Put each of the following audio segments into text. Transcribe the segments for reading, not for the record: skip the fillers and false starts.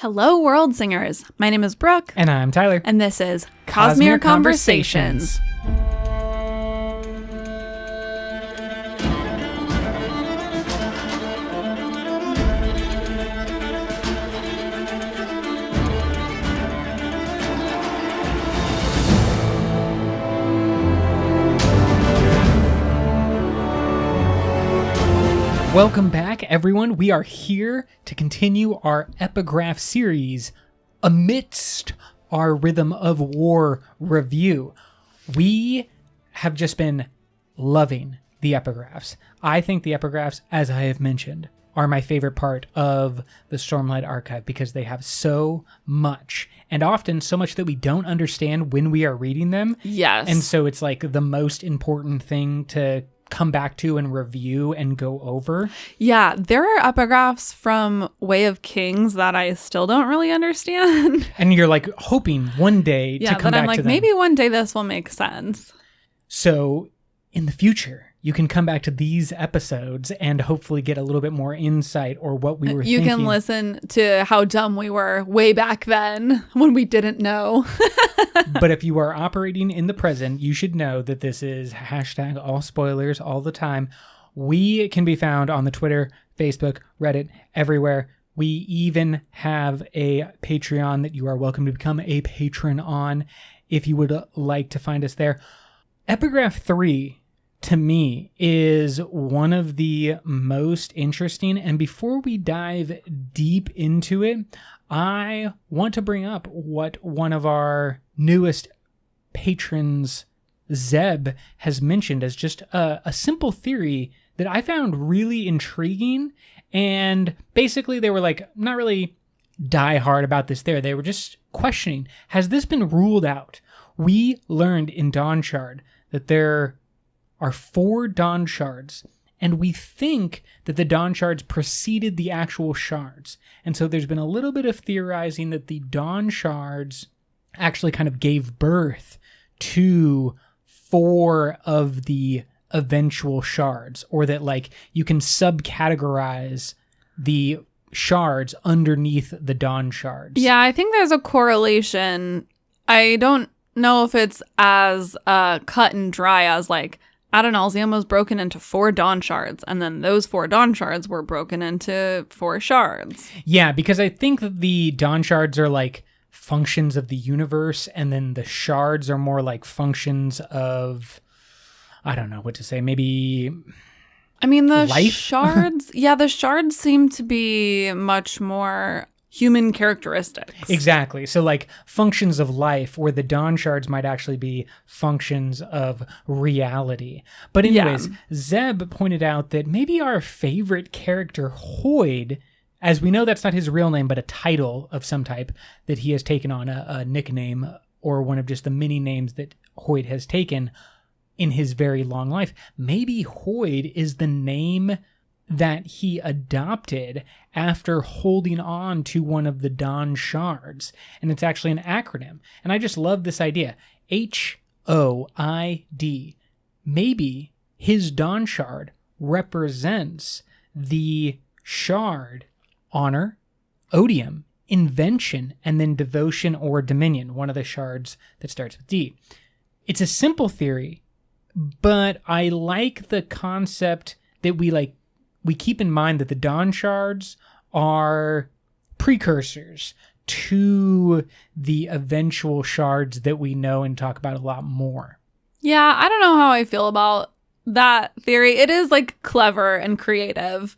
Hello, world singers. My name is Brooke. And I'm Tyler. And this is Cosmere Conversations. Welcome back, everyone. We are here to continue our Epigraph series amidst our Rhythm of War review. We have just been loving the Epigraphs. I think the Epigraphs, as I have mentioned, are my favorite part of the Stormlight Archive because they have so much, and often so much that we don't understand when we are reading them. Yes. And so it's like the most important thing to come back to and review and go over. Yeah, there are epigraphs from Way of Kings that I still don't really understand. And you're like hoping one day to come back to them. Yeah, but I'm like, maybe one day this will make sense. So in the future, you can come back to these episodes and hopefully get a little bit more insight or what we were thinking. You can listen to how dumb we were way back then when we didn't know. But if you are operating in the present, you should know that this is hashtag all spoilers all the time. We can be found on the Twitter, Facebook, Reddit, everywhere. We even have a Patreon that you are welcome to become a patron on if you would like to find us there. Epigraph 3, to me, is one of the most interesting. And before we dive deep into it, I want to bring up what one of our newest patrons, Zeb, has mentioned as just a simple theory that I found really intriguing. And basically they were like, not really die hard about this there. They were just questioning, has this been ruled out? We learned in Dawn Shard that there are 4 Dawn Shards, and we think that the Dawn Shards preceded the actual shards. And so there's been a little bit of theorizing that the Dawn Shards actually kind of gave birth to 4 of the eventual shards, or that like you can subcategorize the shards underneath the Dawn Shards. Yeah, I think there's a correlation. I don't know if it's as cut and dry as like Adonalsium was broken into 4 Dawn Shards, and then those 4 Dawn Shards were broken into 4 shards. Yeah, because I think that the Dawn Shards are like functions of the universe, and then the shards are more like functions of, I don't know what to say, maybe I mean, the life? Shards, yeah, the shards seem to be much more human characteristics. Exactly. So like functions of life, where the Dawn Shards might actually be functions of reality. But anyways, yeah. Zeb pointed out that maybe our favorite character, Hoid, as we know that's not his real name, but a title of some type that he has taken on, a nickname or one of just the many names that Hoid has taken in his very long life. Maybe Hoid is the name that he adopted after holding on to one of the Dawn Shards. And it's actually an acronym. And I just love this idea. HOID. Maybe his Dawn Shard represents the shard honor, odium, invention, and then devotion or dominion, one of the shards that starts with D. It's a simple theory, but I like the concept that we keep in mind that the Dawn Shards are precursors to the eventual shards that we know and talk about a lot more. Yeah, I don't know how I feel about that theory. It is like clever and creative,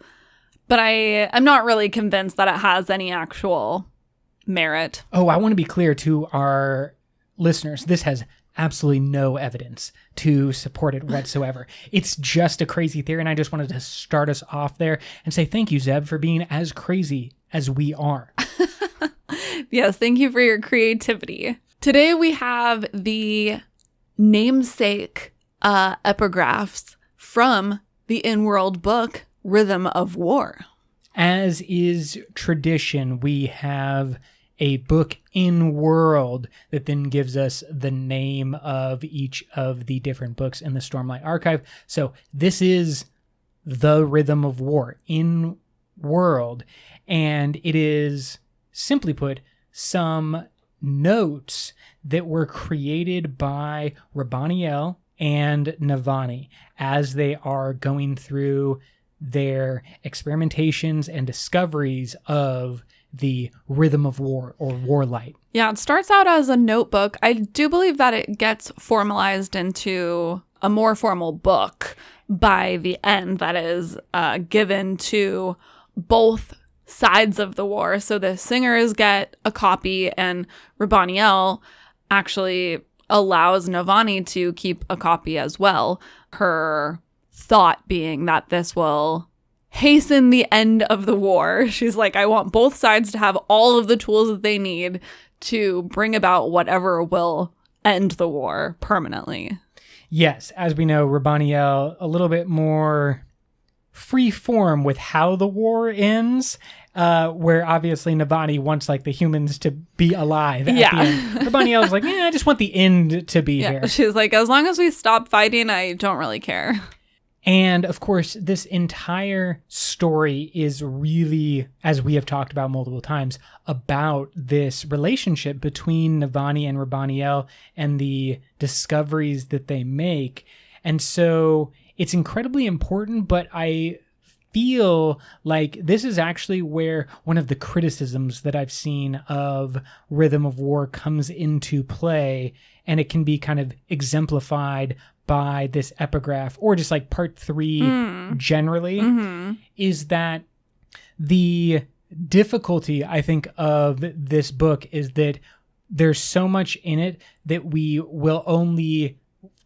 but I'm not really convinced that it has any actual merit. Oh, I want to be clear to our listeners. This has absolutely no evidence to support it whatsoever. It's just a crazy theory, and I just wanted to start us off there and say thank you, Zeb, for being as crazy as we are. Yes, thank you for your creativity. Today we have the namesake epigraphs from the in-world book Rhythm of War. As is tradition, we have a book in world that then gives us the name of each of the different books in the Stormlight Archive. So this is the Rhythm of War in world, and it is simply put, some notes that were created by Raboniel and Navanni as they are going through their experimentations and discoveries of the rhythm of war or warlight. Yeah, it starts out as a notebook. I do believe that it gets formalized into a more formal book by the end that is given to both sides of the war. So the singers get a copy, and Raboniel actually allows Navanni to keep a copy as well. Her thought being that this will hasten the end of the war. She's like, I want both sides to have all of the tools that they need to bring about whatever will end the war permanently. Yes, as we know, Raboniel a little bit more free form with how the war ends, where obviously Navanni wants like the humans to be alive at the end. Raboniel's like, I just want the end to be here. She's like, as long as we stop fighting, I don't really care. And of course, this entire story is really, as we have talked about multiple times, about this relationship between Navanni and Raboniel and the discoveries that they make. And so it's incredibly important, but I feel like this is actually where one of the criticisms that I've seen of Rhythm of War comes into play, and it can be kind of exemplified by this epigraph or just like part 3 generally, is that the difficulty, I think, of this book is that there's so much in it that we will only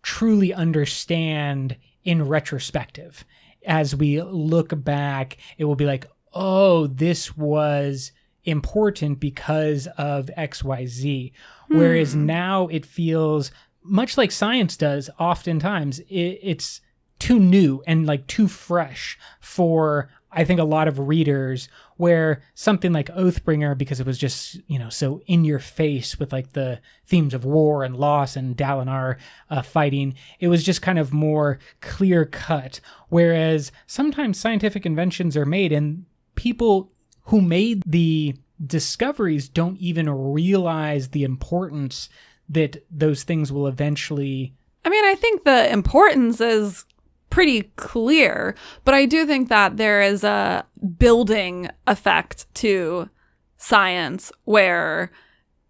truly understand in retrospective. As we look back, it will be like, oh, this was important because of XYZ. Whereas now it feels much like science does oftentimes. It's too new and like too fresh for, I think, a lot of readers, where something like Oathbringer, because it was just, so in your face with like the themes of war and loss and Dalinar fighting, it was just kind of more clear cut. Whereas sometimes scientific inventions are made and people who made the discoveries don't even realize the importance that those things will eventually... I think the importance is pretty clear, but I do think that there is a building effect to science where,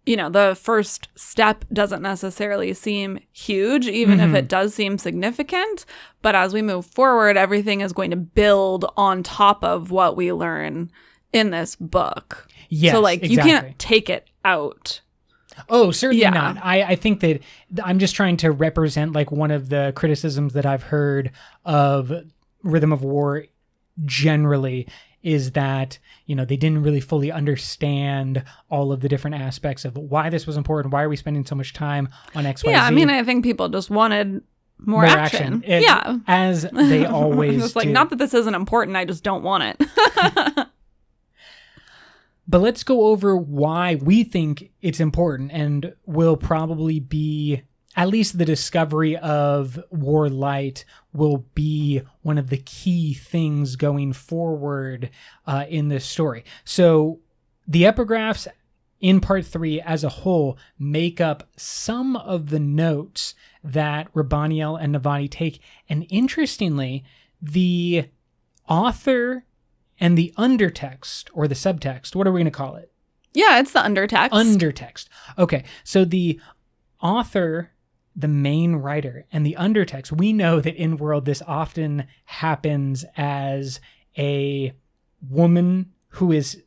the first step doesn't necessarily seem huge, even if it does seem significant. But as we move forward, everything is going to build on top of what we learn in this book. Yes, so exactly. You can't take it out. Oh, certainly not. I think that I'm just trying to represent like one of the criticisms that I've heard of Rhythm of War generally is that, they didn't really fully understand all of the different aspects of why this was important. Why are we spending so much time on XYZ? Yeah, I think people just wanted more action. As they always It's like, do. not that this isn't important, I just don't want it. But let's go over why we think it's important, and will probably be, at least the discovery of Warlight will be one of the key things going forward in this story. So the epigraphs in part 3 as a whole make up some of the notes that Raboniel and Navanni take. And interestingly, the author and the undertext, or the subtext, what are we going to call it? Yeah, it's the undertext. Undertext. Okay, so the author, the main writer, and the undertext, we know that in world this often happens as a woman who is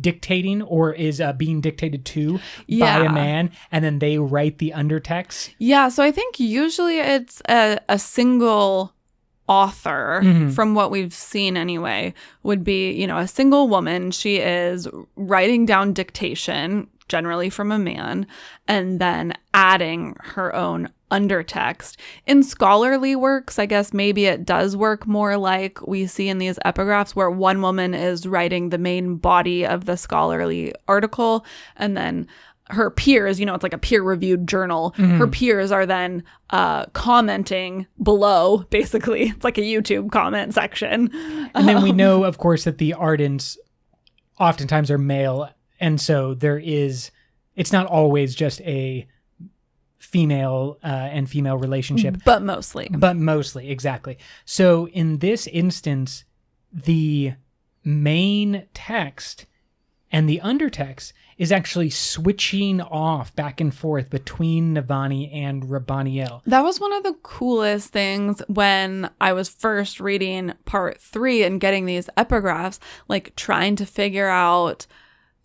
dictating or is being dictated to by a man, and then they write the undertext. Yeah, so I think usually it's a single author, from what we've seen anyway, would be, a single woman. She is writing down dictation, generally from a man, and then adding her own undertext. In scholarly works, I guess maybe it does work more like we see in these epigraphs, where one woman is writing the main body of the scholarly article, and then her peers, it's like a peer-reviewed journal. Her peers are then commenting below, basically. It's like a YouTube comment section. And then we know, of course, that the Ardents oftentimes are male And so it's not always just a female and female relationship. But mostly. Exactly. So in this instance, the main text and the undertext is actually switching off back and forth between Navanni and Raboniel. That was one of the coolest things when I was first reading part 3 and getting these epigraphs, like trying to figure out,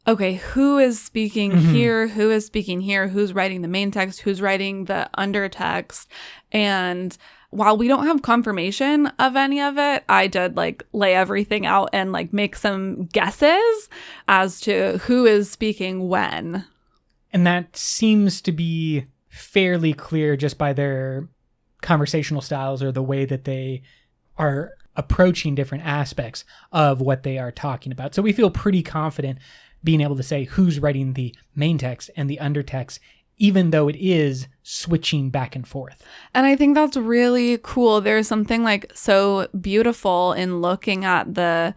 okay, who is speaking here, who is speaking here, who's writing the main text, who's writing the undertext. And while we don't have confirmation of any of it, I did like lay everything out and like make some guesses as to who is speaking when. And that seems to be fairly clear just by their conversational styles or the way that they are approaching different aspects of what they are talking about. So we feel pretty confident being able to say who's writing the main text and the undertext, even though it is switching back and forth. And I think that's really cool. There's something like so beautiful in looking at the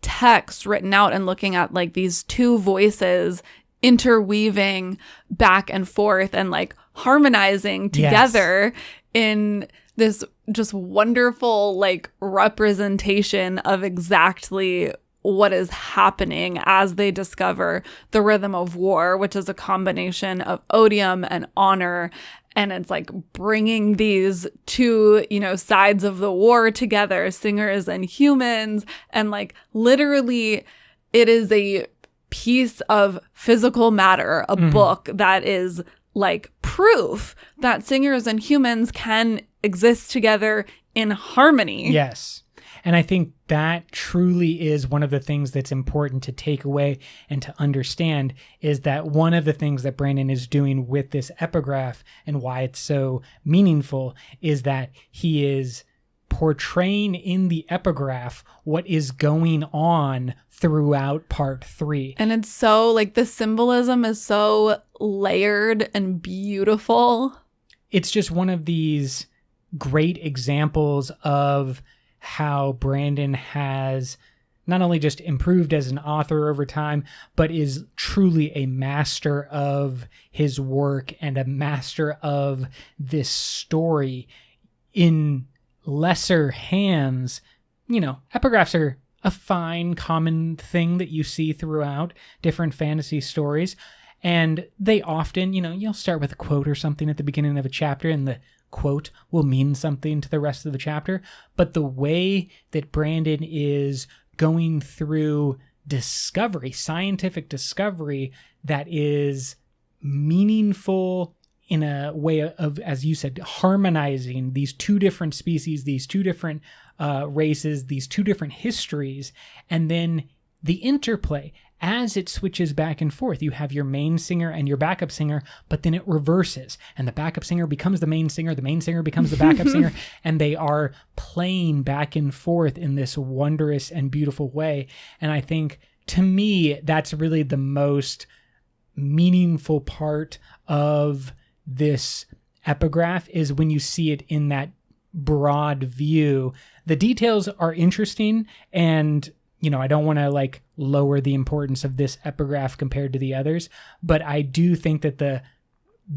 text written out and looking at like these two voices interweaving back and forth and like harmonizing together in this just wonderful like representation of exactly what is happening as they discover the rhythm of war, which is a combination of odium and honor. And it's like bringing these two, sides of the war together, singers and humans. And like literally it is a piece of physical matter, a book that is like proof that singers and humans can exist together in harmony. Yes. And I think that truly is one of the things that's important to take away and to understand, is that one of the things that Brandon is doing with this epigraph and why it's so meaningful is that he is portraying in the epigraph what is going on throughout part 3. And it's so like the symbolism is so layered and beautiful. It's just one of these great examples of how Brandon has not only just improved as an author over time, but is truly a master of his work and a master of this story in lesser hands. Epigraphs are a fine, common thing that you see throughout different fantasy stories. And they often, you'll start with a quote or something at the beginning of a chapter, and the quote will mean something to the rest of the chapter. But the way that Brandon is going through discovery, scientific discovery, that is meaningful in a way of, as you said, harmonizing these two different species, these two different races, these two different histories, and then the interplay as it switches back and forth. You have your main singer and your backup singer, but then it reverses, and the backup singer becomes the main singer becomes the backup singer, and they are playing back and forth in this wondrous and beautiful way. And I think, to me, that's really the most meaningful part of this epigraph, is when you see it in that broad view. The details are interesting, and I don't want to lower the importance of this epigraph compared to the others, but I do think that the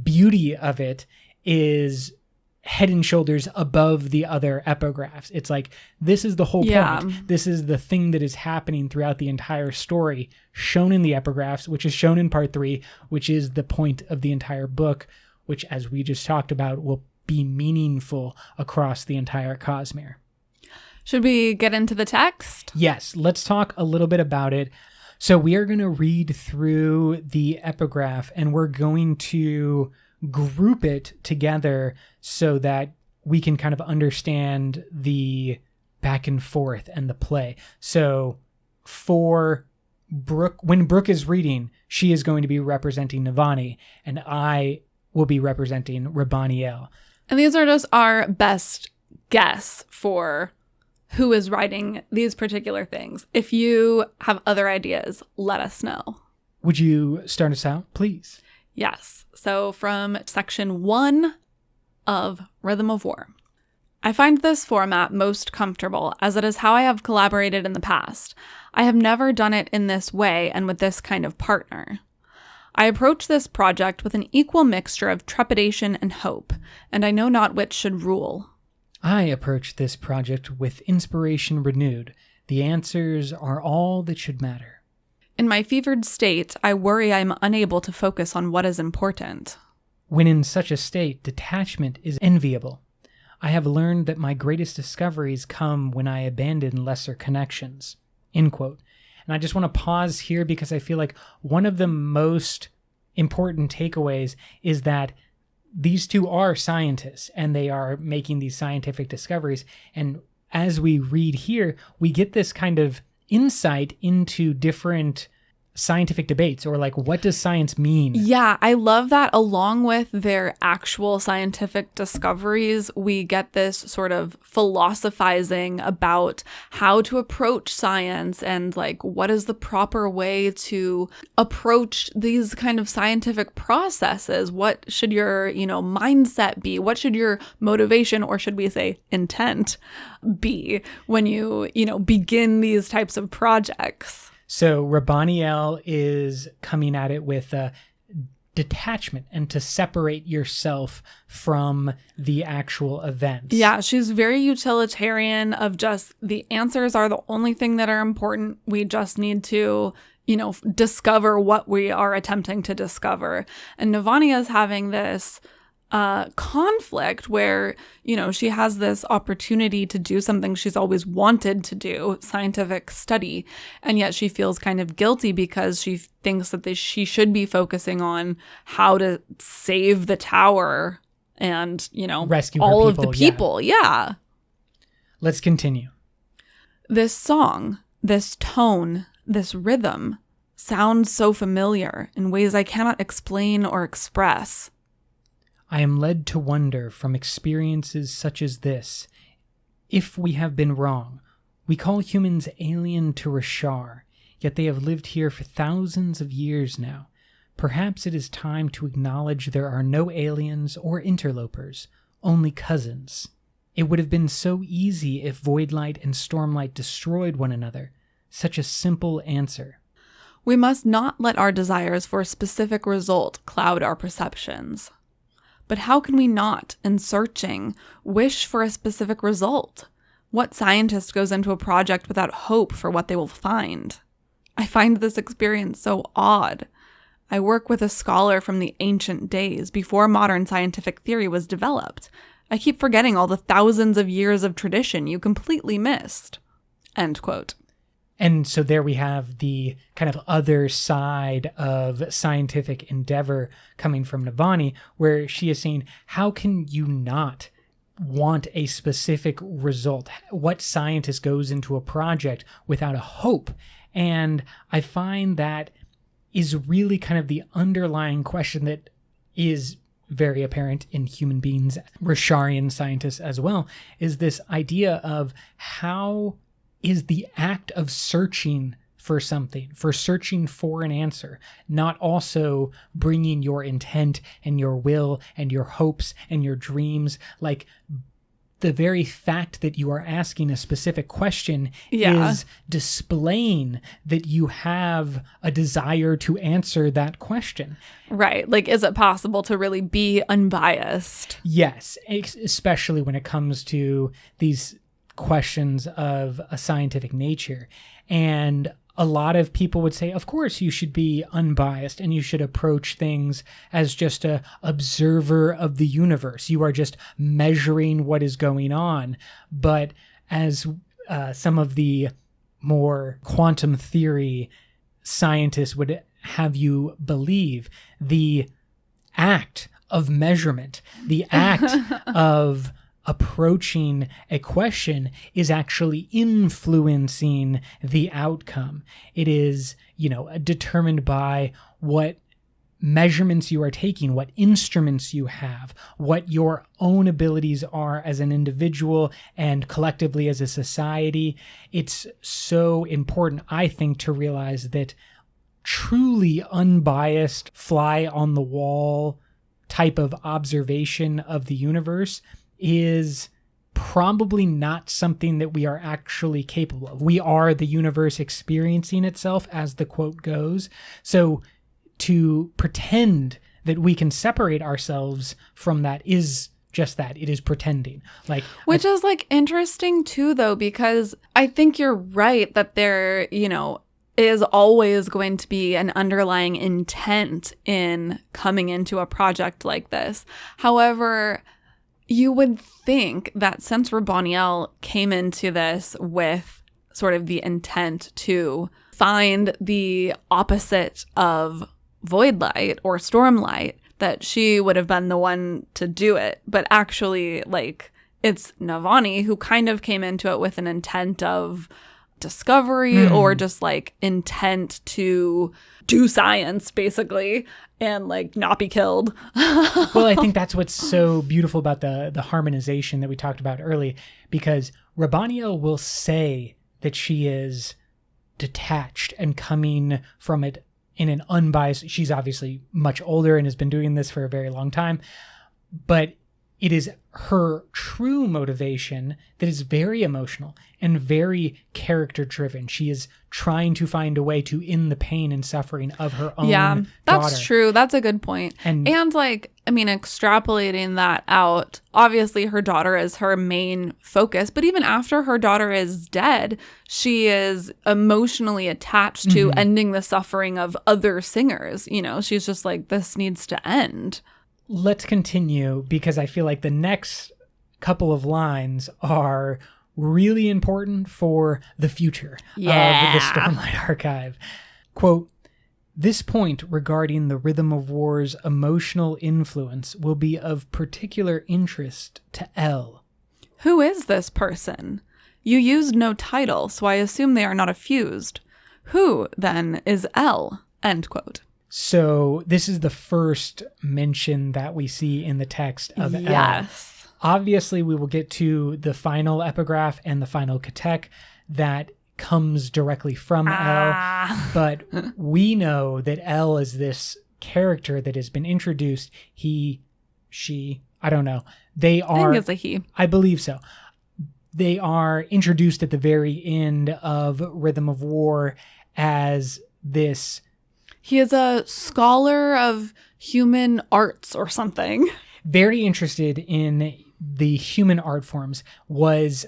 beauty of it is head and shoulders above the other epigraphs. It's like, this is the whole point. This is the thing that is happening throughout the entire story, shown in the epigraphs, which is shown in part 3, which is the point of the entire book, which, as we just talked about, will be meaningful across the entire Cosmere. Should we get into the text? Yes, let's talk a little bit about it. So we are going to read through the epigraph, and we're going to group it together so that we can kind of understand the back and forth and the play. So for Brooke, when Brooke is reading, she is going to be representing Navanni, and I will be representing Raboniel. And these are just our best guess for who is writing these particular things. If you have other ideas, let us know. Would you start us out, please? Yes. So from section 1 of Rhythm of War. I find this format most comfortable as it is how I have collaborated in the past. I have never done it in this way and with this kind of partner. I approach this project with an equal mixture of trepidation and hope, and I know not which should rule. I approach this project with inspiration renewed. The answers are all that should matter. In my fevered state, I worry I am unable to focus on what is important. When in such a state, detachment is enviable. I have learned that my greatest discoveries come when I abandon lesser connections. End quote. And I just want to pause here because I feel like one of the most important takeaways is that these two are scientists and they are making these scientific discoveries. And as we read here, we get this kind of insight into different scientific debates, or like, what does science mean? Yeah, I love that along with their actual scientific discoveries, we get this sort of philosophizing about how to approach science and like what is the proper way to approach these kind of scientific processes. What should your, mindset be? What should your motivation, or should we say intent, be when you begin these types of projects? So Raboniel is coming at it with detachment and to separate yourself from the actual events. Yeah, she's very utilitarian of just the answers are the only thing that are important. We just need to, discover what we are attempting to discover. And Navanni is having this conflict where, she has this opportunity to do something she's always wanted to do, scientific study, and yet she feels kind of guilty because she thinks that she should be focusing on how to save the tower and, rescue all her people, of the people. Yeah. Let's continue. This song, this tone, this rhythm sounds so familiar in ways I cannot explain or express. I am led to wonder from experiences such as this, if we have been wrong. We call humans alien to Rashar, yet they have lived here for thousands of years now. Perhaps it is time to acknowledge there are no aliens or interlopers, only cousins. It would have been so easy if Voidlight and Stormlight destroyed one another. Such a simple answer. We must not let our desires for a specific result cloud our perceptions. But how can we not, in searching, wish for a specific result? What scientist goes into a project without hope for what they will find? I find this experience so odd. I work with a scholar from the ancient days, before modern scientific theory was developed. I keep forgetting all the thousands of years of tradition you completely missed. End quote. And so there we have the kind of other side of scientific endeavor coming from Navanni, where she is saying, how can you not want a specific result? What scientist goes into a project without a hope? And I find that is really kind of the underlying question that is very apparent in human beings, Rasharian scientists as well, is this idea of how is the act of searching for something, for searching for an answer, not also bringing your intent and your will and your hopes and your dreams. Like, the very fact that you are asking a specific question is displaying that you have a desire to answer that question. Right. Like, is it possible to really be unbiased? Yes, especially when it comes to these questions of a scientific nature. And a lot of people would say, of course, you should be unbiased and you should approach things as just a observer of the universe. You are just measuring what is going on. But as some of the more quantum theory scientists would have you believe, the act of measurement, the act of approaching a question is actually influencing the outcome. It is, determined by what measurements you are taking, what instruments you have, what your own abilities are as an individual and collectively as a society. It's so important, I think, to realize that truly unbiased, fly on the wall type of observation of the universe is probably not something that we are actually capable of. We are the universe experiencing itself, as the quote goes. So to pretend that we can separate ourselves from that is just that. It is pretending. Which is interesting too, though, because I think you're right that there, is always going to be an underlying intent in coming into a project like this. However, you would think that since Raboniel came into this with sort of the intent to find the opposite of void light or storm light, that she would have been the one to do it. But actually, it's Navanni who kind of came into it with an intent of discovery or just intent to do science, basically, and not be killed. Well, I think that's what's so beautiful about the harmonization that we talked about early, because Raboniel will say that she is detached and coming from it in an unbiased. She's obviously much older and has been doing this for a very long time, but it is her true motivation that is very emotional and very character driven. She is trying to find a way to end the pain and suffering of her own daughter. That's true. That's a good point. And extrapolating that out, obviously her daughter is her main focus, but even after her daughter is dead, she is emotionally attached to ending the suffering of other singers. She's just this needs to end. Let's continue, because I feel like the next couple of lines are really important for the future of the Stormlight Archive. Quote, "This point regarding the Rhythm of War's emotional influence will be of particular interest to L." Who is this person? You used no title, so I assume they are not effused. Who, then, is L? End quote. So this is the first mention that we see in the text of L. Yes. Obviously, we will get to the final epigraph and the final katek that comes directly from L. But we know that L is this character that has been introduced. He, she, I don't know. They are. I think it's a he. I believe so. They are introduced at the very end of Rhythm of War as this. He is a scholar of human arts or something. Very interested in the human art forms, was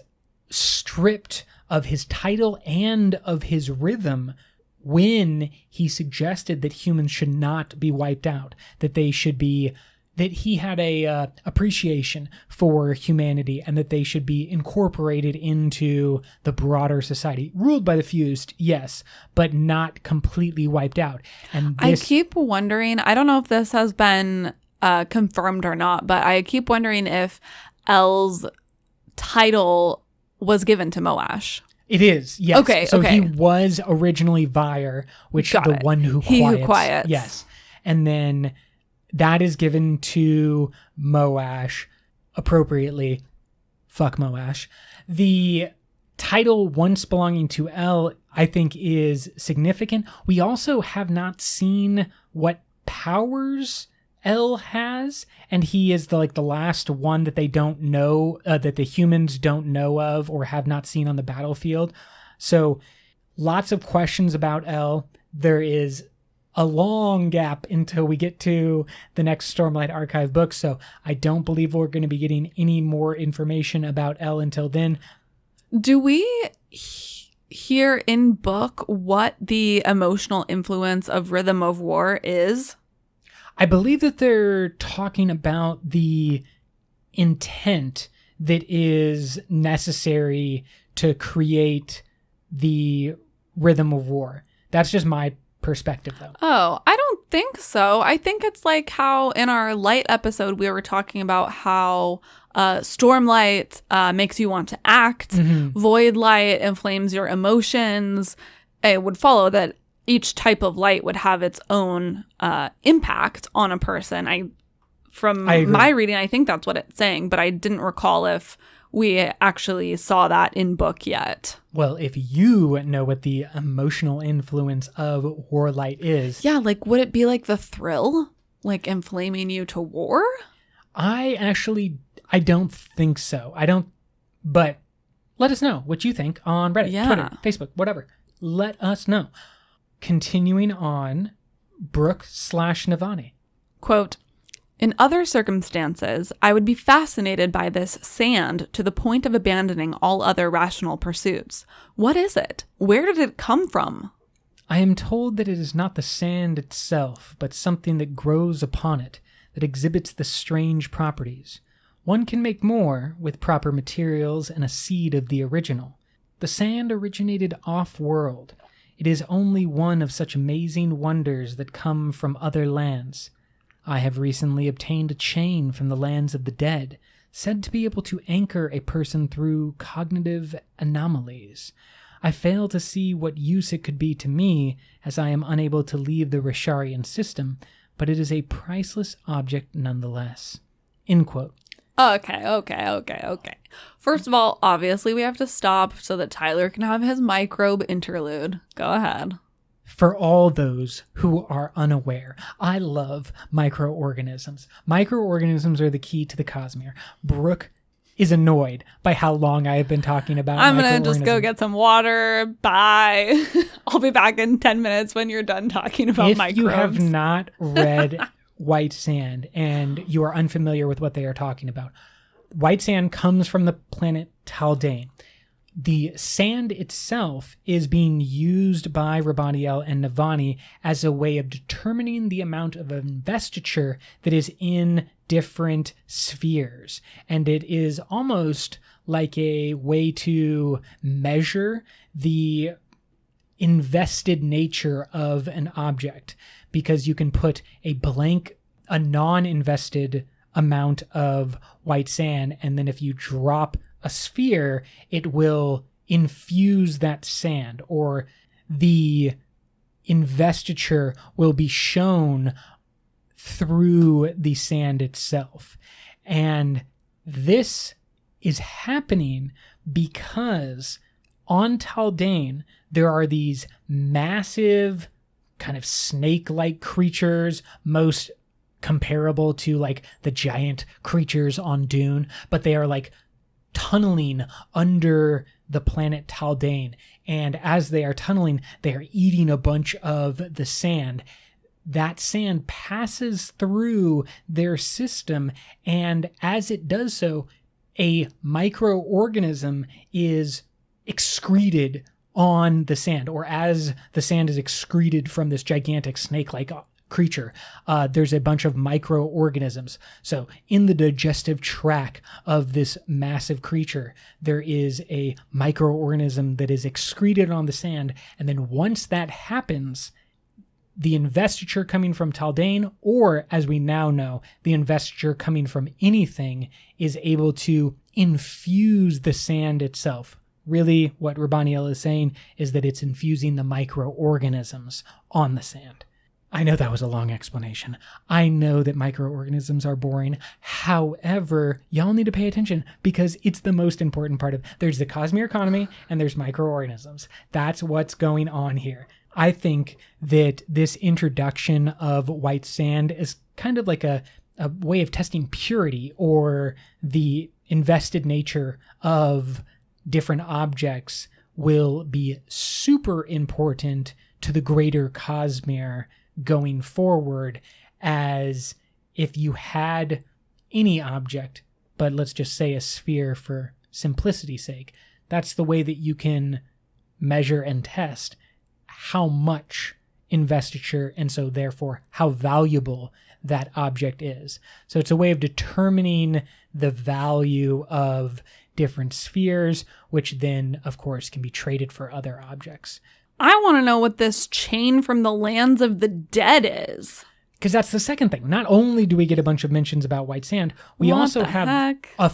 stripped of his title and of his rhythm when he suggested that humans should not be wiped out, that they should be, that he had a appreciation for humanity and that they should be incorporated into the broader society. Ruled by the fused, yes, but not completely wiped out. And this, I keep wondering, I don't know if this has been confirmed or not, but I keep wondering if L's title was given to Moash. It is, yes. Okay, so he was originally Vyre, which the one who quiets. He who quiets. Yes. And then that is given to Moash appropriately. Fuck Moash. The title once belonging to L, I think, is significant. We also have not seen what powers L has, and he is the last one that they don't know, that the humans don't know of or have not seen on the battlefield. So lots of questions about L. There is a long gap until we get to the next Stormlight Archive book, so I don't believe we're going to be getting any more information about L until then. Do we hear in book what the emotional influence of Rhythm of War is? I believe that they're talking about the intent that is necessary to create the Rhythm of War. That's just my perspective, though. Oh, I don't think so. I think it's like how in our light episode we were talking about how Stormlight makes you want to act, Void Light inflames your emotions. It would follow that each type of light would have its own impact on a person. From my reading, I think that's what it's saying, but I didn't recall if we actually saw that in book yet. Well, if you know what the emotional influence of war light is. Yeah, would it be like the thrill? Inflaming you to war? I don't think so. I don't But let us know what you think on Reddit, Yeah. Twitter, Facebook, whatever. Let us know. Continuing on, Brooke/Navanni. Quote, in other circumstances, I would be fascinated by this sand to the point of abandoning all other rational pursuits. What is it? Where did it come from? I am told that it is not the sand itself, but something that grows upon it, that exhibits the strange properties. One can make more with proper materials and a seed of the original. The sand originated off-world. It is only one of such amazing wonders that come from other lands. I have recently obtained a chain from the lands of the dead, said to be able to anchor a person through cognitive anomalies. I fail to see what use it could be to me, as I am unable to leave the Risharian system, but it is a priceless object nonetheless. End quote. Okay. First of all, obviously we have to stop so that Tyler can have his microbe interlude. Go ahead. For all those who are unaware, I love microorganisms. Microorganisms are the key to the Cosmere. Brooke is annoyed by how long I have been talking about I'm going to just go get some water. Bye. I'll be back in 10 minutes when you're done talking about microbes. If you have not read White Sand and you are unfamiliar with what they are talking about, White Sand comes from the planet Taldane. The sand itself is being used by Raboniel and Navanni as a way of determining the amount of investiture that is in different spheres. And it is almost like a way to measure the invested nature of an object, because you can put a non-invested amount of white sand, and then if you drop a sphere, it will infuse that sand, or the investiture will be shown through the sand itself. And this is happening because on Taldane, there are these massive kind of snake-like creatures, most comparable to like the giant creatures on Dune, but they are like tunneling under the planet Taldane. And as they are tunneling, they are eating a bunch of the sand. That sand passes through their system, and as it does so, a microorganism is excreted on the sand, or as the sand is excreted from this gigantic snake-like creature, there's a bunch of microorganisms. So in the digestive tract of this massive creature, there is a microorganism that is excreted on the sand, and then once that happens, the investiture coming from Taldane, or as we now know, the investiture coming from anything, is able to infuse the sand itself. Really, what Raboniel is saying is that it's infusing the microorganisms on the sand. I know that was a long explanation. I know that microorganisms are boring. However, y'all need to pay attention because it's the most important part of it. There's the Cosmere economy and there's microorganisms. That's what's going on here. I think that this introduction of white sand is kind of like a way of testing purity, or the invested nature of different objects will be super important to the greater Cosmere going forward, as if you had any object, but let's just say a sphere for simplicity's sake, that's the way that you can measure and test how much investiture, and so therefore how valuable that object is. So it's a way of determining the value of different spheres, which then, of course, can be traded for other objects. I want to know what this chain from the lands of the dead is. Because that's the second thing. Not only do we get a bunch of mentions about white sand, we also have a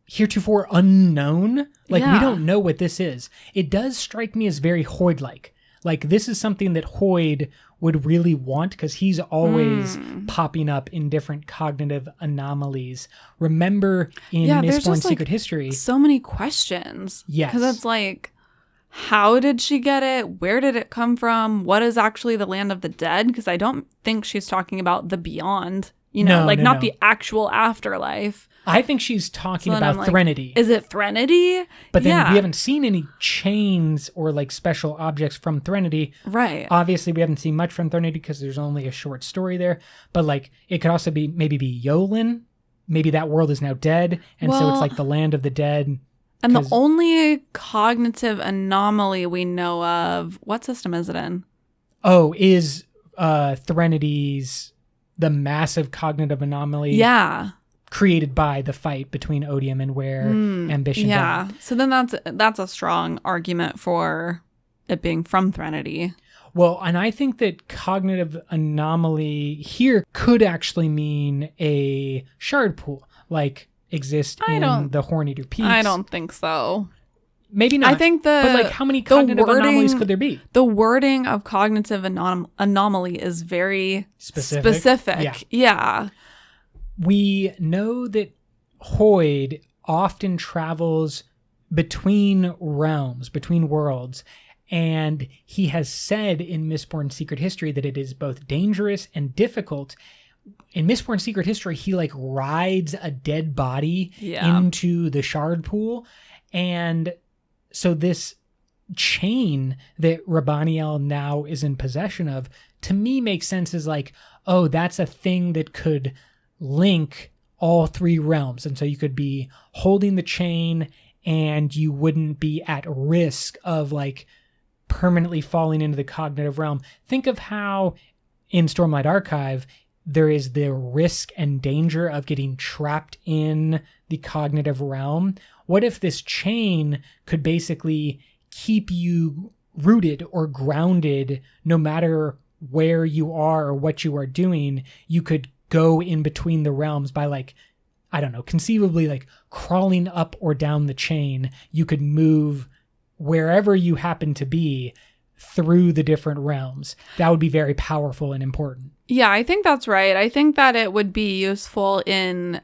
heretofore unknown. We don't know what this is. It does strike me as very Hoyd-like. Like, this is something that Hoyd would really want, because he's always popping up in different cognitive anomalies. Remember in Mistborn Secret History, so many questions. Yes. Because it's like, how did she get it? Where did it come from? What is actually the land of the dead? Because I don't think she's talking about the beyond, not the actual afterlife. I think she's talking So then about I'm like, Threnody. Is it Threnody? But then Yeah. we haven't seen any chains or like special objects from Threnody. Right. Obviously, we haven't seen much from Threnody because there's only a short story there. But like, it could also be maybe Yolin. Maybe that world is now dead, and so it's like the land of the dead. And the only cognitive anomaly we know of, what system is it in? Oh, is Threnity's the massive cognitive anomaly? Yeah. Created by the fight between Odium and where Ambition died. So then that's a strong argument for it being from Threnody. Well, and I think that cognitive anomaly here could actually mean a shard pool, like exist in the Horn-Eater Peaks. I don't think so. Maybe not. I think but like, how many cognitive anomalies could there be? The wording of cognitive anomaly is very specific. Yeah. We know that Hoid often travels between realms, between worlds, and he has said in Mistborn Secret History that it is both dangerous and difficult. In Mistborn Secret History, he like rides a dead body into the shard pool, and so this chain that Raboniel now is in possession of, to me, makes sense as like, oh, that's a thing that could link all three realms. And so you could be holding the chain and you wouldn't be at risk of like permanently falling into the cognitive realm. Think of how in Stormlight Archive, there is the risk and danger of getting trapped in the cognitive realm. What if this chain could basically keep you rooted or grounded no matter where you are or what you are doing? You could go in between the realms by like, I don't know, conceivably like crawling up or down the chain. You could move wherever you happen to be through the different realms. That would be very powerful and important. Yeah, I think that's right. I think that it would be useful in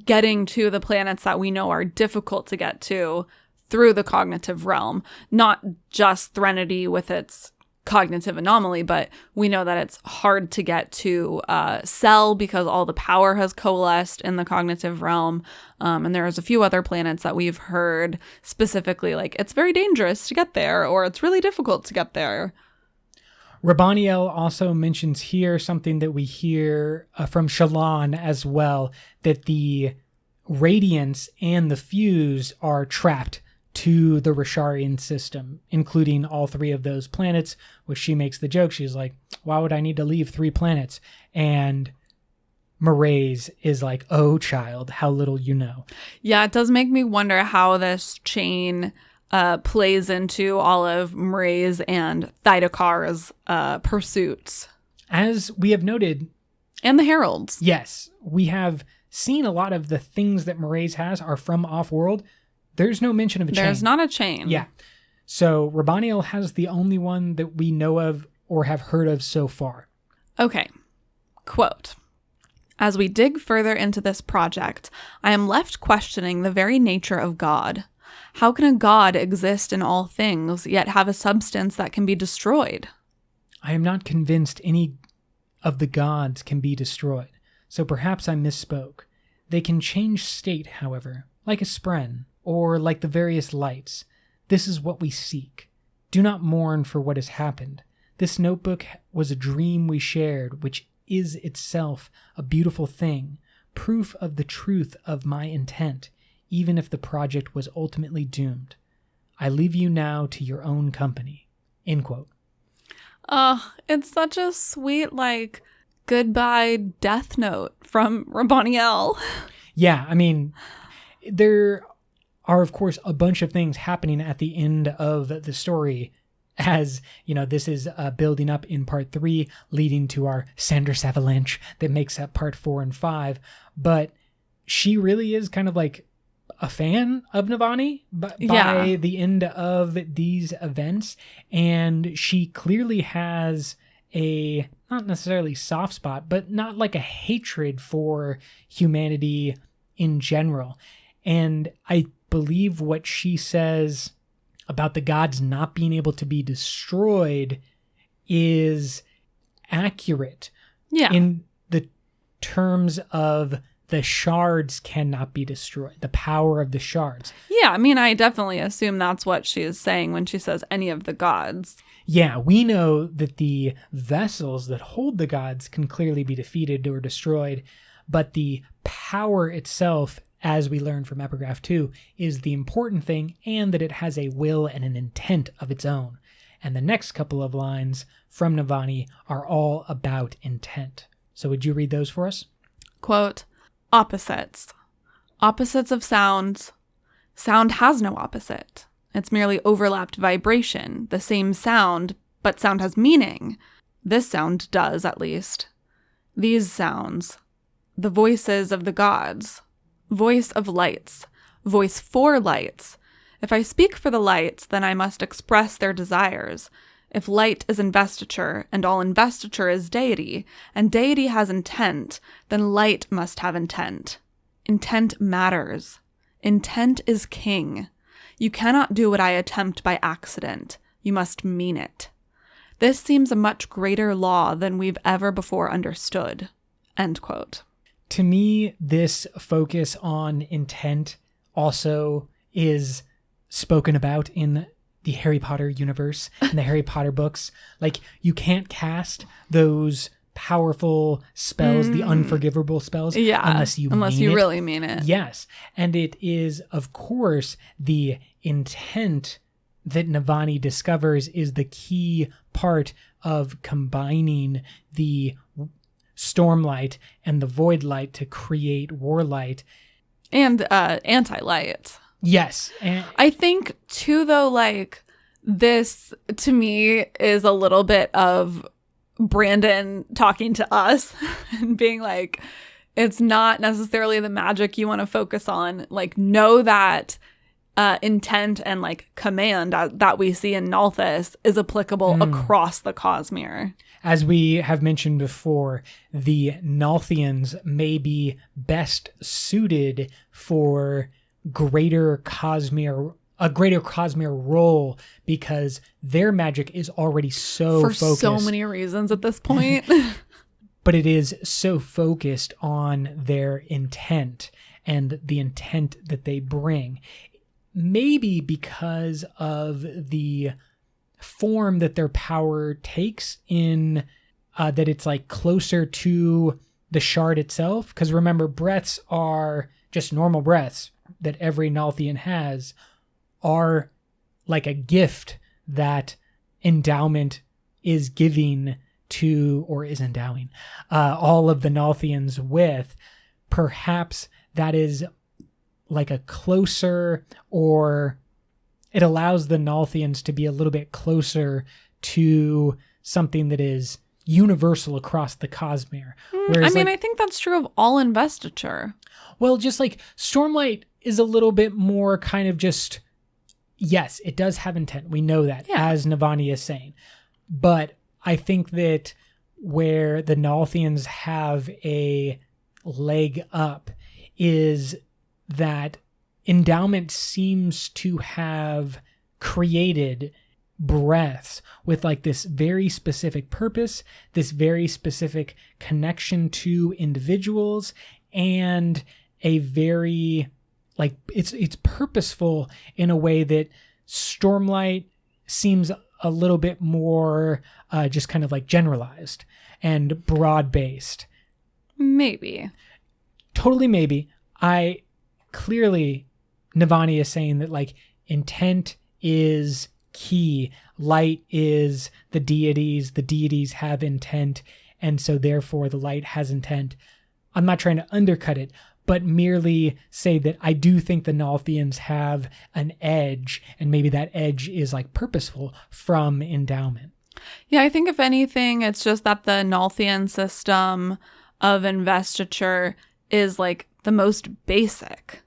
getting to the planets that we know are difficult to get to through the cognitive realm. Not just Threnody with its cognitive anomaly, but we know that it's hard to get to Cell because all the power has coalesced in the cognitive realm. And there's a few other planets that we've heard specifically like it's very dangerous to get there or it's really difficult to get there. Raboniel also mentions here something that we hear from Shallan as well, that the Radiance and the Fuse are trapped to the Rasharian system, including all three of those planets, which she makes the joke. She's like, why would I need to leave 3 planets? And Mraize is like, oh, child, how little you know. Yeah, it does make me wonder how this chain plays into all of Mraize and Thydakar's pursuits. As we have noted. And the Heralds. Yes, we have seen a lot of the things that Mraize has are from off-world. There's no mention of a chain. There's not a chain. Yeah. So Raboniel has the only one that we know of or have heard of so far. Okay. Quote. As we dig further into this project, I am left questioning the very nature of God. How can a god exist in all things, yet have a substance that can be destroyed? I am not convinced any of the gods can be destroyed, so perhaps I misspoke. They can change state, however, like a spren, or like the various lights. This is what we seek. Do not mourn for what has happened. This notebook was a dream we shared, which is itself a beautiful thing, proof of the truth of my intent, even if the project was ultimately doomed. I leave you now to your own company. End quote. It's such a sweet, like, goodbye death note from Raboniel. Yeah, I mean, there are, of course, a bunch of things happening at the end of the story as, you know, this is building up in part 3, leading to our Sanders avalanche that makes up part 4 and 5. But she really is kind of like a fan of Navanni by the end of these events. And she clearly has a, not necessarily soft spot, but not like a hatred for humanity in general. And I believe what she says about the gods not being able to be destroyed is accurate in the terms of the shards cannot be destroyed. The power of the shards. Yeah, I mean, I definitely assume that's what she is saying when she says any of the gods. Yeah, we know that the vessels that hold the gods can clearly be defeated or destroyed, but the power itself, as we learned from Epigraph 2, is the important thing, and that it has a will and an intent of its own. And the next couple of lines from Navanni are all about intent. So would you read those for us? Quote, opposites. Opposites of sounds. Sound has no opposite. It's merely overlapped vibration, the same sound, but sound has meaning. This sound does, at least. These sounds. The voices of the gods. Voice of lights. Voice for lights. If I speak for the lights, then I must express their desires. If light is investiture, and all investiture is deity, and deity has intent, then light must have intent. Intent matters. Intent is king. You cannot do what I attempt by accident. You must mean it. This seems a much greater law than we've ever before understood. End quote. To me, this focus on intent also is spoken about in the Harry Potter universe and the Harry Potter books. Like, you can't cast those powerful spells, the unforgivable spells, unless you really mean it. Yes. And it is, of course, the intent that Navanni discovers is the key part of combining the stormlight and the void light to create warlight. And anti-light. Yes. I think, too, though, like, this, to me, is a little bit of Brandon talking to us and being like, it's not necessarily the magic you want to focus on. Like, know that intent and, like, command that we see in Nalthis is applicable across the Cosmere. As we have mentioned before, the Nalthians may be best suited for a greater Cosmere role because their magic is already so focused. For so many reasons at this point. But it is so focused on their intent and the intent that they bring. Maybe because of the form that their power takes in that it's like closer to the shard itself. Because remember, breaths are just normal breaths that every Nalthian has are like a gift that endowment is giving to, or is endowing, all of the Nalthians with. Perhaps that is like a closer, or it allows the Nalthians to be a little bit closer to something that is universal across the Cosmere. I think that's true of all investiture. Well, just like Stormlight is a little bit more kind of just, yes, it does have intent. We know that, as Navanni is saying. But I think that where the Nalthians have a leg up is that endowment seems to have created breaths with like this very specific purpose, this very specific connection to individuals, and a very, like, it's purposeful in a way that Stormlight seems a little bit more just kind of like generalized and broad-based. Maybe. Totally maybe. Clearly, Navanni is saying that, like, intent is key. Light is the deities have intent, and so therefore the light has intent. I'm not trying to undercut it, but merely say that I do think the Nalthians have an edge, and maybe that edge is like purposeful from endowment. Yeah, I think if anything, it's just that the Nalthian system of investiture is like the most basic.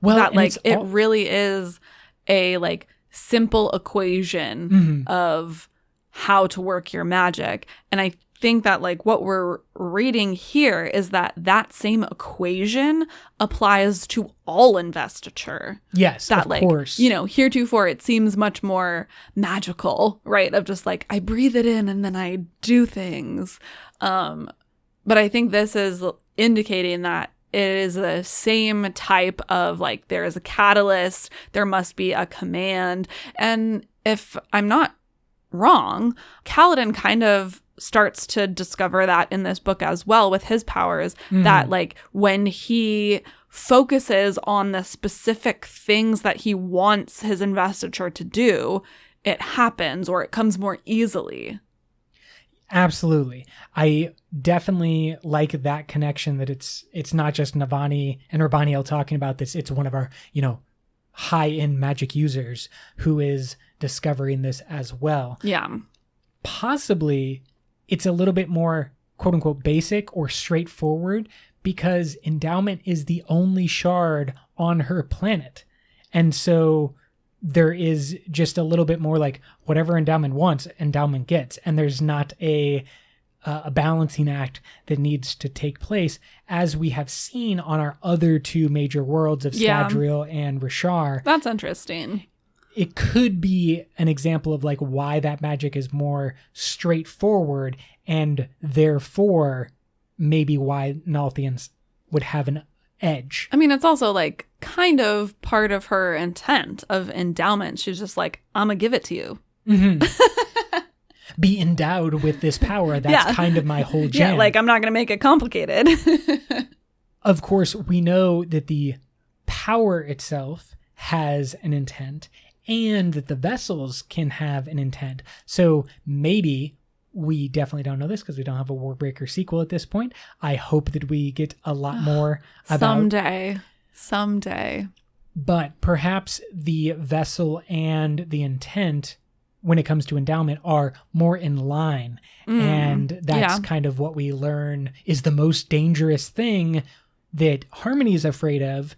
Well, that like it really is a like simple equation of how to work your magic. And I think that like what we're reading here is that same equation applies to all investiture. Yes, that, of like, course. You know, heretofore it seems much more magical, right? Of just like I breathe it in and then I do things. But I think this is indicating that it is the same type of like, there is a catalyst, there must be a command. And if I'm not wrong, Kaladin kind of starts to discover that in this book as well with his powers, that like when he focuses on the specific things that he wants his investiture to do, it happens, or it comes more easily. Absolutely. I definitely like that connection, that it's not just Navanni and Raboniel talking about this. It's one of our, high-end magic users who is discovering this as well. Yeah. Possibly it's a little bit more quote unquote basic or straightforward because Endowment is the only shard on her planet. And so there is just a little bit more like whatever Endowment wants, Endowment gets. And there's not a balancing act that needs to take place, as we have seen on our other two major worlds of Scadrial and Rashar. That's interesting. It could be an example of like why that magic is more straightforward, and therefore maybe why Nalthians would have an edge. I mean, it's also like kind of part of her intent of Endowment. She's just like, I'm gonna give it to you. Be endowed with this power. That's kind of my whole jam. Yeah, like I'm not gonna make it complicated. Of course, we know that the power itself has an intent, and that the vessels can have an intent. So maybe, we definitely don't know this because we don't have a Warbreaker sequel at this point. I hope that we get a lot more about... Someday. But perhaps the vessel and the intent, when it comes to Endowment, are more in line. And that's kind of what we learn is the most dangerous thing that Harmony is afraid of,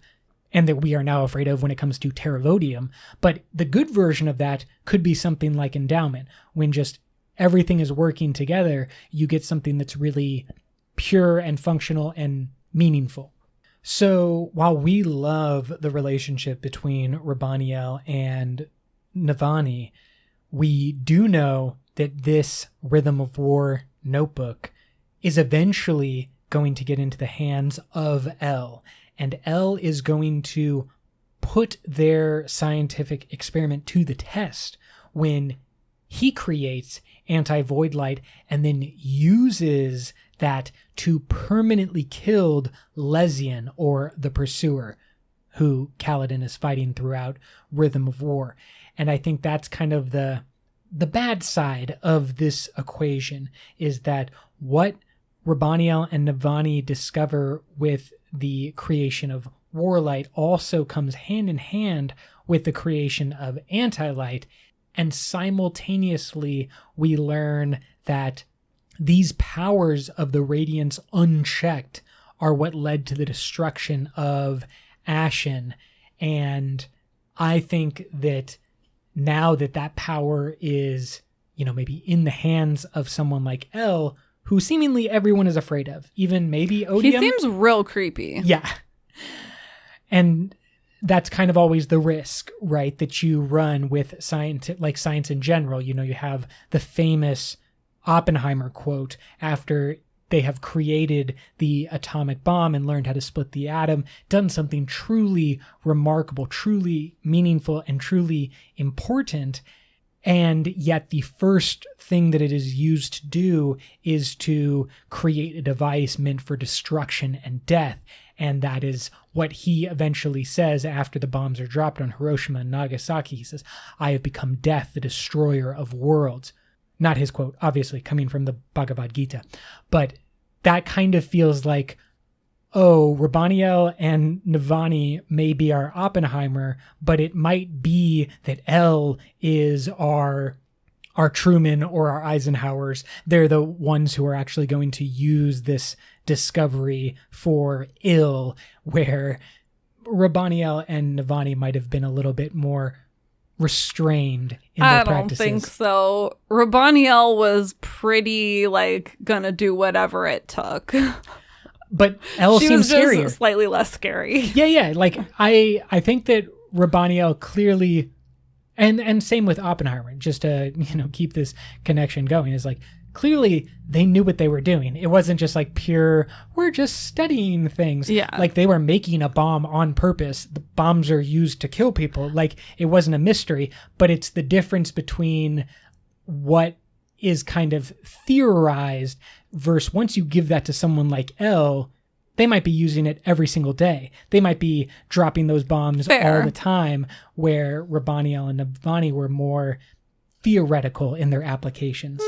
and that we are now afraid of when it comes to Terravodium. But the good version of that could be something like Endowment. When just everything is working together, you get something that's really pure and functional and meaningful. So while we love the relationship between Raboniel and Navanni, we do know that this Rhythm of War notebook is eventually going to get into the hands of El. And El is going to put their scientific experiment to the test when he creates anti-void light and then uses that to permanently kill Lezian, or the Pursuer, who Kaladin is fighting throughout Rhythm of War. And I think that's kind of the bad side of this equation, is that what Raboniel and Navanni discover with the creation of Warlight also comes hand in hand with the creation of Anti-Light, and simultaneously we learn that these powers of the Radiance unchecked are what led to the destruction of Ashen. And I think that now that power is, maybe in the hands of someone like El, who seemingly everyone is afraid of, even maybe Odium. He seems real creepy. Yeah. And that's kind of always the risk, right, that you run with science in general. You have the famous Oppenheimer quote after they have created the atomic bomb and learned how to split the atom, done something truly remarkable, truly meaningful, and truly important. And yet the first thing that it is used to do is to create a device meant for destruction and death. And that is what he eventually says after the bombs are dropped on Hiroshima and Nagasaki. He says, "I have become death, the destroyer of worlds." Not his quote, obviously, coming from the Bhagavad Gita. But that kind of feels like, oh, Raboniel and Navanni may be our Oppenheimer, but it might be that El is our Truman or our Eisenhowers. They're the ones who are actually going to use this discovery for ill, where Raboniel and Navanni might have been a little bit more restrained in their practices. I don't think so. Raboniel was pretty, gonna do whatever it took. But El seems scarier. She was just slightly less scary. Yeah. I think that Raboniel clearly, and same with Oppenheimer, just to keep this connection going, is clearly they knew what they were doing. It wasn't just like pure, we're just studying things. Yeah. Like they were making a bomb on purpose. The bombs are used to kill people. Like it wasn't a mystery, but it's the difference between what is kind of theorized versus once you give that to someone like Elle, they might be using it every single day. They might be dropping those bombs all the time, where Raboniel and Navanni were more theoretical in their applications.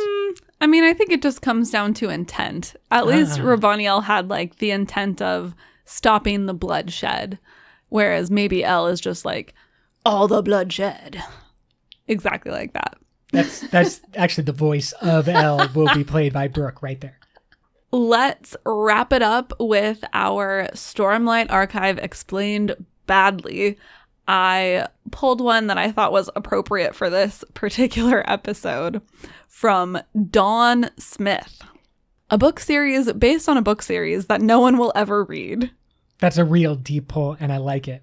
I mean, I think it just comes down to intent. At least Raboniel had like the intent of stopping the bloodshed, whereas maybe Elle is just like, all the bloodshed. Exactly like that. That's actually the voice of Elle will be played by Brooke right there. Let's wrap it up with our Stormlight Archive explained badly. I pulled one that I thought was appropriate for this particular episode from Dawn Smith. A book series based on a book series that no one will ever read. That's a real deep pull, and I like it.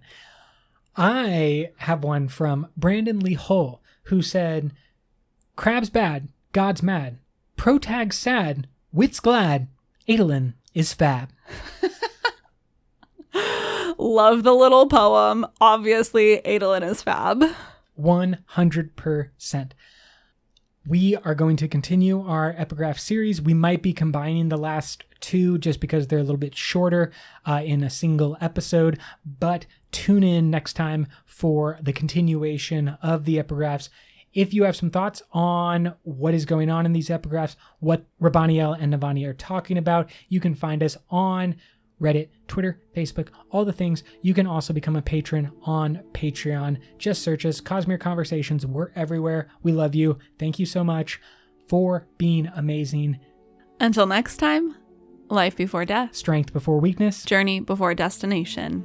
I have one from Brandon Lee Hull, who said, Crab's bad, God's mad. Protag sad, wit's glad. Adolin is fab. Love the little poem. Obviously, Adolin is fab. 100%. We are going to continue our epigraph series. We might be combining the last two just because they're a little bit shorter in a single episode, but tune in next time for the continuation of the epigraphs. If you have some thoughts on what is going on in these epigraphs, what Raboniel and Navanni are talking about, you can find us on Reddit, Twitter, Facebook, all the things. You can also become a patron on Patreon. Just search us, Cosmere Conversations. We're everywhere. We love you. Thank you so much for being amazing. Until next time, life before death. Strength before weakness. Journey before destination.